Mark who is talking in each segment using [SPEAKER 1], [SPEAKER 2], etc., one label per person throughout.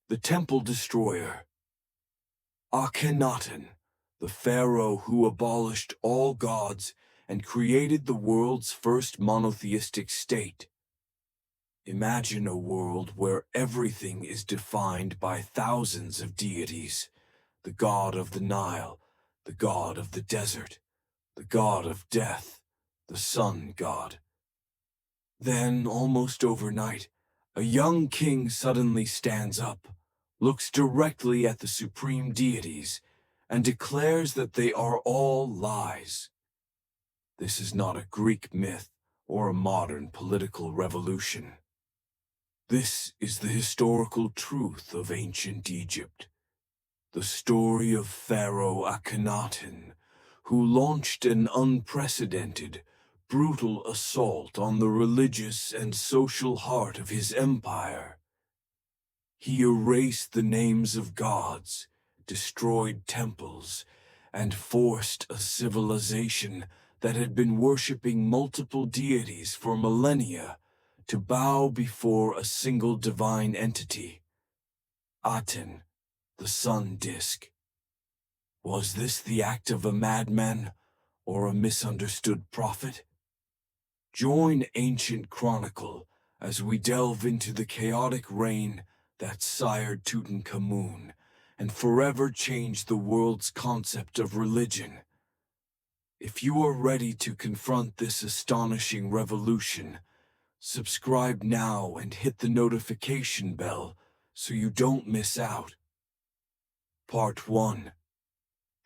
[SPEAKER 1] the temple destroyer. Akhenaten, the pharaoh who abolished all gods and created the world's first monotheistic state. Imagine a world where everything is defined by thousands of deities: the god of the Nile, the god of the desert, the god of death, the sun god. Then, almost overnight, a young king suddenly stands up, looks directly at the supreme deities, and declares that they are all lies. This is not a Greek myth or a modern political revolution. This is the historical truth of ancient Egypt, the story of Pharaoh Akhenaten, who launched an unprecedented, brutal assault on the religious and social heart of his empire. He erased the names of gods, destroyed temples, and forced a civilization that had been worshipping multiple deities for millennia to bow before a single divine entity, Aten, the sun disk. Was this the act of a madman or a misunderstood prophet? Join Ancient Chronicle as we delve into the chaotic reign that sired Tutankhamun and forever changed the world's concept of religion. If you are ready to confront this astonishing revolution, subscribe now and hit the notification bell so you don't miss out. Part 1.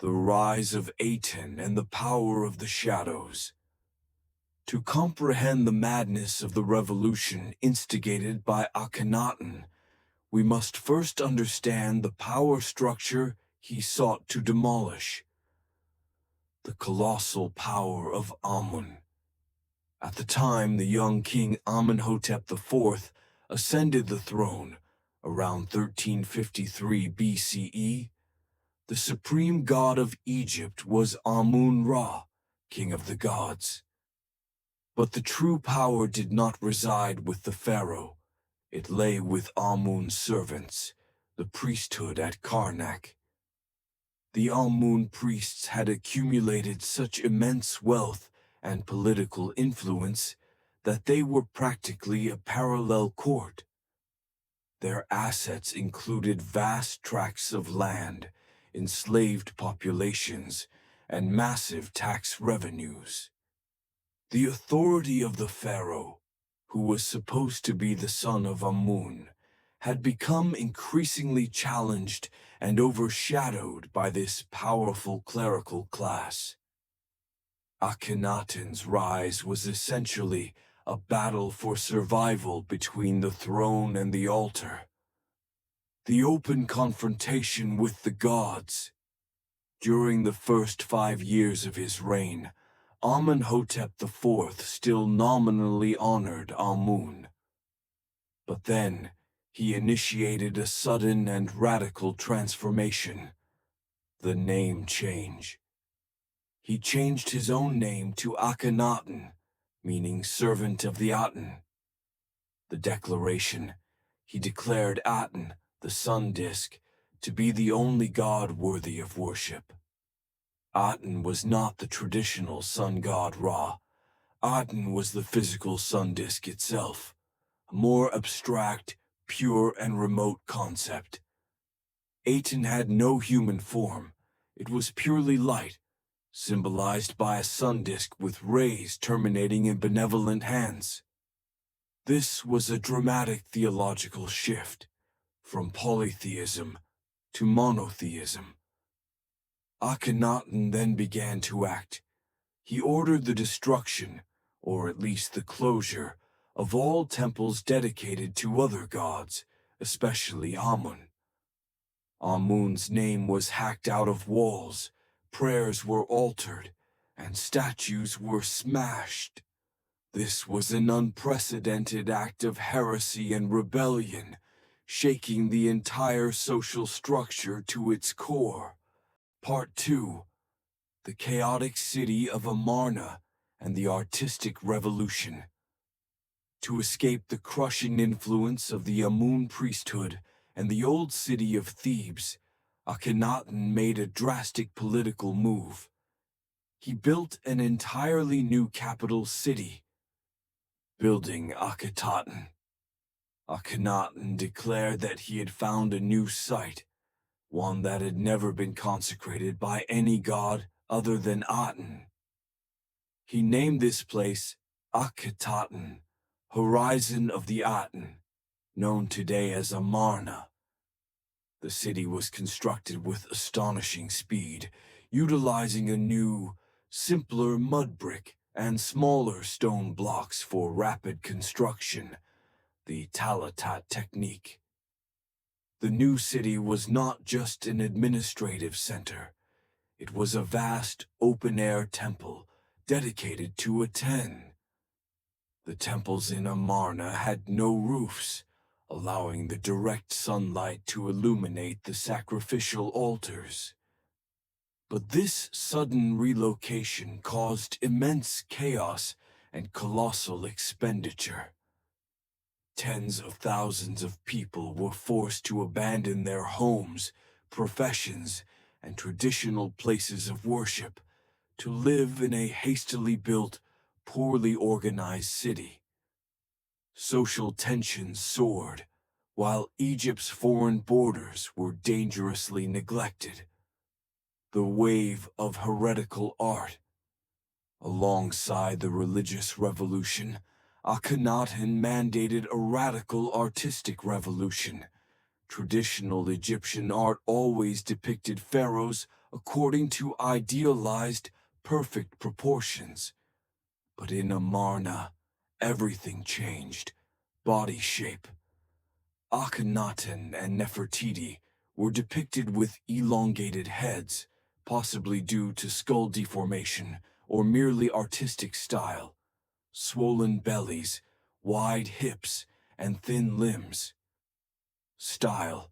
[SPEAKER 1] The Rise of Aten and the Power of the Shadows. To comprehend the madness of the revolution instigated by Akhenaten, we must first understand the power structure he sought to demolish: the colossal power of Amun. At the time the young king Amenhotep IV ascended the throne, around 1353 BCE, the supreme god of Egypt was Amun-Ra, king of the gods. But the true power did not reside with the pharaoh. It lay with Amun's servants, the priesthood at Karnak. The Amun priests had accumulated such immense wealth and political influence that they were practically a parallel court. Their assets included vast tracts of land, enslaved populations, and massive tax revenues. The authority of the pharaoh, who was supposed to be the son of Amun, had become increasingly challenged and overshadowed by this powerful clerical class. Akhenaten's rise was essentially a battle for survival between the throne and the altar. The open confrontation with the gods. During the first 5 years of his reign, Amenhotep IV still nominally honored Amun. But then, he initiated a sudden and radical transformation: the name change. He changed his own name to Akhenaten, meaning servant of the Aten. The declaration: he declared Aten, the sun disk, to be the only god worthy of worship. Aten was not the traditional sun god Ra. Aten was the physical sun disk itself, a more abstract, pure, and remote concept. Aten had no human form. It was purely light, symbolized by a sun disk with rays terminating in benevolent hands. This was a dramatic theological shift, from polytheism to monotheism. Akhenaten then began to act. He ordered the destruction, or at least the closure, of all temples dedicated to other gods, especially Amun. Amun's name was hacked out of walls, prayers were altered, and statues were smashed. This was an unprecedented act of heresy and rebellion, shaking the entire social structure to its core. Part 2. The chaotic city of Amarna and the artistic revolution. To escape the crushing influence of the Amun priesthood and the old city of Thebes, Akhenaten made a drastic political move. He built an entirely new capital city, building Akhetaten. Akhenaten declared that he had found a new site, one that had never been consecrated by any god other than Aten. He named this place Akhetaten, Horizon of the Aten, known today as Amarna. The city was constructed with astonishing speed, utilizing a new, simpler mud brick and smaller stone blocks for rapid construction, the talatat technique. The new city was not just an administrative center. It was a vast, open-air temple dedicated to Aten. The temples in Amarna had no roofs, allowing the direct sunlight to illuminate the sacrificial altars. But this sudden relocation caused immense chaos and colossal expenditure. Tens of thousands of people were forced to abandon their homes, professions, and traditional places of worship to live in a hastily built, poorly organized city. Social tensions soared, while Egypt's foreign borders were dangerously neglected. The wave of heretical art. Alongside the religious revolution, Akhenaten mandated a radical artistic revolution. Traditional Egyptian art always depicted pharaohs according to idealized, perfect proportions. But in Amarna, everything changed. Body shape. Akhenaten and Nefertiti were depicted with elongated heads, possibly due to skull deformation or merely artistic style. Swollen bellies, wide hips, and thin limbs. Style.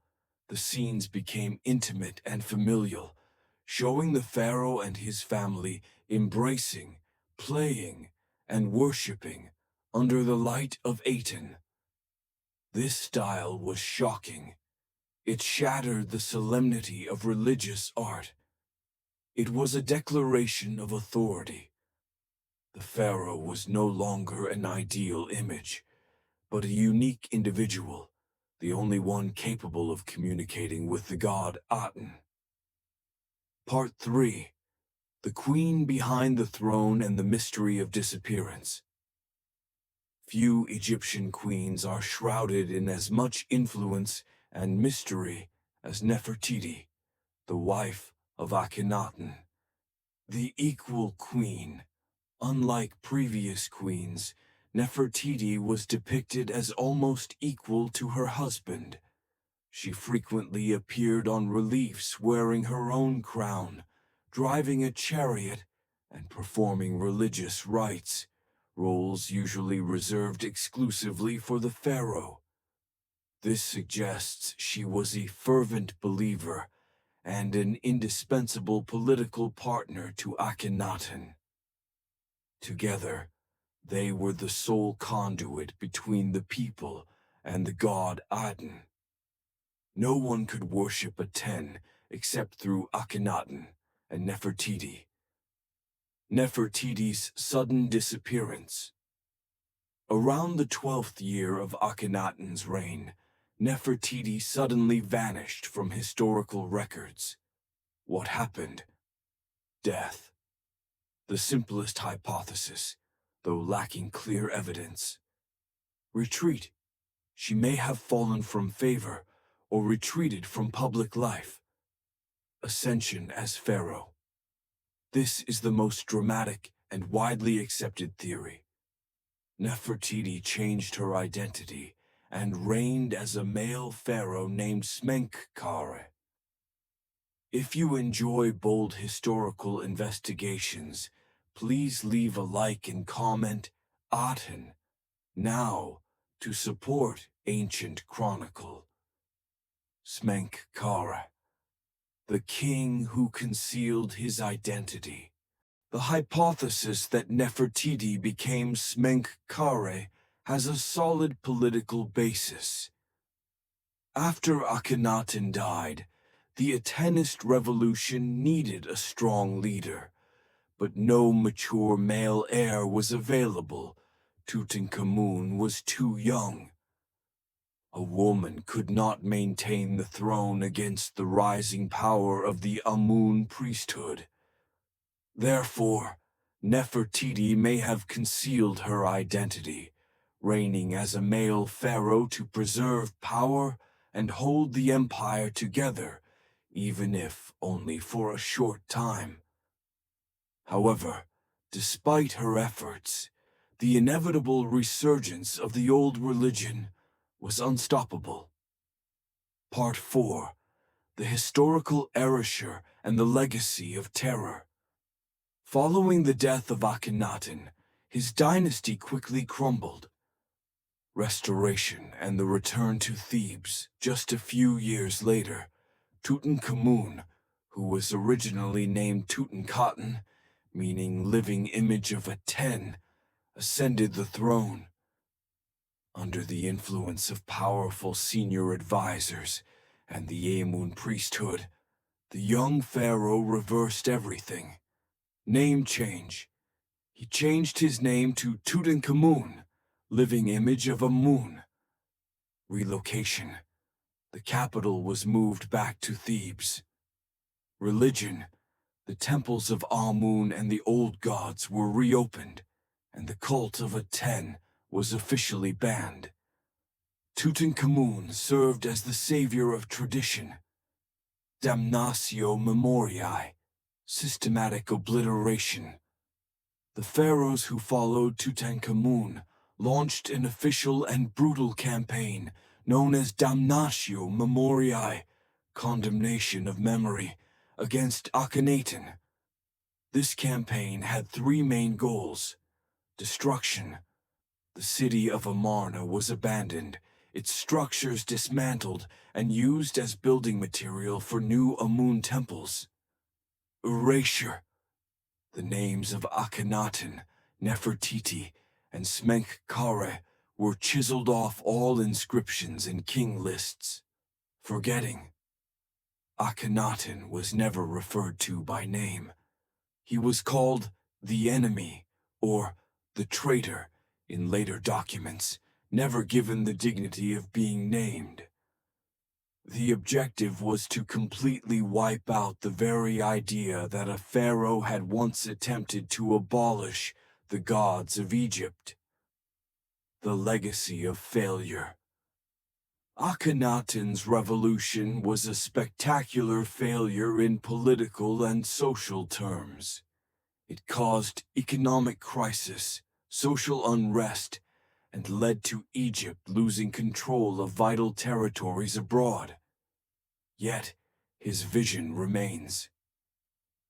[SPEAKER 1] The scenes became intimate and familial, showing the pharaoh and his family embracing, playing, and worshipping under the light of Aten. This style was shocking. It shattered the solemnity of religious art. It was a declaration of authority. The pharaoh was no longer an ideal image, but a unique individual, the only one capable of communicating with the god Aten. Part 3. The Queen Behind the Throne and the Mystery of Disappearance. Few Egyptian queens are shrouded in as much influence and mystery as Nefertiti, the wife of Akhenaten. The equal queen. Unlike previous queens, Nefertiti was depicted as almost equal to her husband. She frequently appeared on reliefs wearing her own crown, driving a chariot, and performing religious rites, roles usually reserved exclusively for the pharaoh. This suggests she was a fervent believer and an indispensable political partner to Akhenaten. Together, they were the sole conduit between the people and the god Aten. No one could worship Aten except through Akhenaten and Nefertiti. Nefertiti's sudden disappearance. Around the 12th year of Akhenaten's reign, Nefertiti suddenly vanished from historical records. What happened? Death. The simplest hypothesis, though lacking clear evidence. Retreat. She may have fallen from favor or retreated from public life. Ascension as pharaoh. This is the most dramatic and widely accepted theory. Nefertiti changed her identity and reigned as a male pharaoh named Smenkhkare. If you enjoy bold historical investigations, please leave a like and comment Aten now to support Ancient Chronicle. Smenkhkare, the king who concealed his identity. The hypothesis that Nefertiti became Smenkhkare has a solid political basis. After Akhenaten died, the Atenist revolution needed a strong leader, but no mature male heir was available. Tutankhamun was too young. A woman could not maintain the throne against the rising power of the Amun priesthood. Therefore, Nefertiti may have concealed her identity, reigning as a male pharaoh to preserve power and hold the empire together, even if only for a short time. However, despite her efforts, the inevitable resurgence of the old religion was unstoppable. Part 4. The Historical Erasure and the Legacy of Terror. Following the death of Akhenaten, his dynasty quickly crumbled. Restoration and the return to Thebes just a few years later, Tutankhamun, who was originally named Tutankhaten, meaning living image of Aten, ascended the throne. Under the influence of powerful senior advisors and the Amun priesthood, the young pharaoh reversed everything. Name change. He changed his name to Tutankhamun, living image of Amun. Relocation. The capital was moved back to Thebes. Religion. The temples of Amun and the old gods were reopened, and the cult of Aten was officially banned. Tutankhamun served as the savior of tradition. Damnatio memoriae. Systematic obliteration. The pharaohs who followed Tutankhamun launched an official and brutal campaign known as Damnatio memoriae, condemnation of memory, against Akhenaten. This campaign had three main goals: destruction. The city of Amarna was abandoned, its structures dismantled and used as building material for new Amun temples. Erasure. The names of Akhenaten, Nefertiti, and Smenkhkare were chiseled off all inscriptions and king lists. Forgetting. Akhenaten was never referred to by name. He was called the enemy or the traitor in later documents, never given the dignity of being named. The objective was to completely wipe out the very idea that a pharaoh had once attempted to abolish the gods of Egypt. The legacy of failure. Akhenaten's revolution was a spectacular failure in political and social terms. It caused economic crisis, social unrest, and led to Egypt losing control of vital territories abroad. Yet, his vision remains.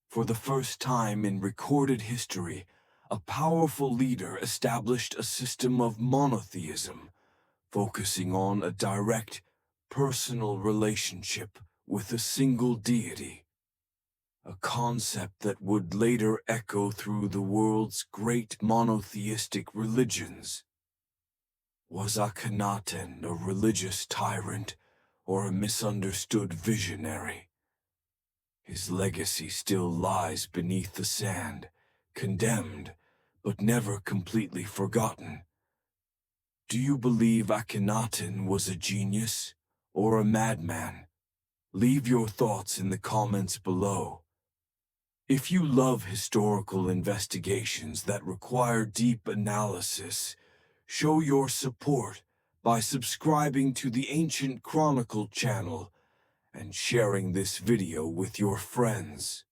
[SPEAKER 1] For the first time in recorded history, a powerful leader established a system of monotheism, focusing on a direct, personal relationship with a single deity. A concept that would later echo through the world's great monotheistic religions. Was Akhenaten a religious tyrant or a misunderstood visionary? His legacy still lies beneath the sand, condemned, but never completely forgotten. Do you believe Akhenaten was a genius or a madman? Leave your thoughts in the comments below. If you love historical investigations that require deep analysis, show your support by subscribing to the Ancient Chronicle channel and sharing this video with your friends.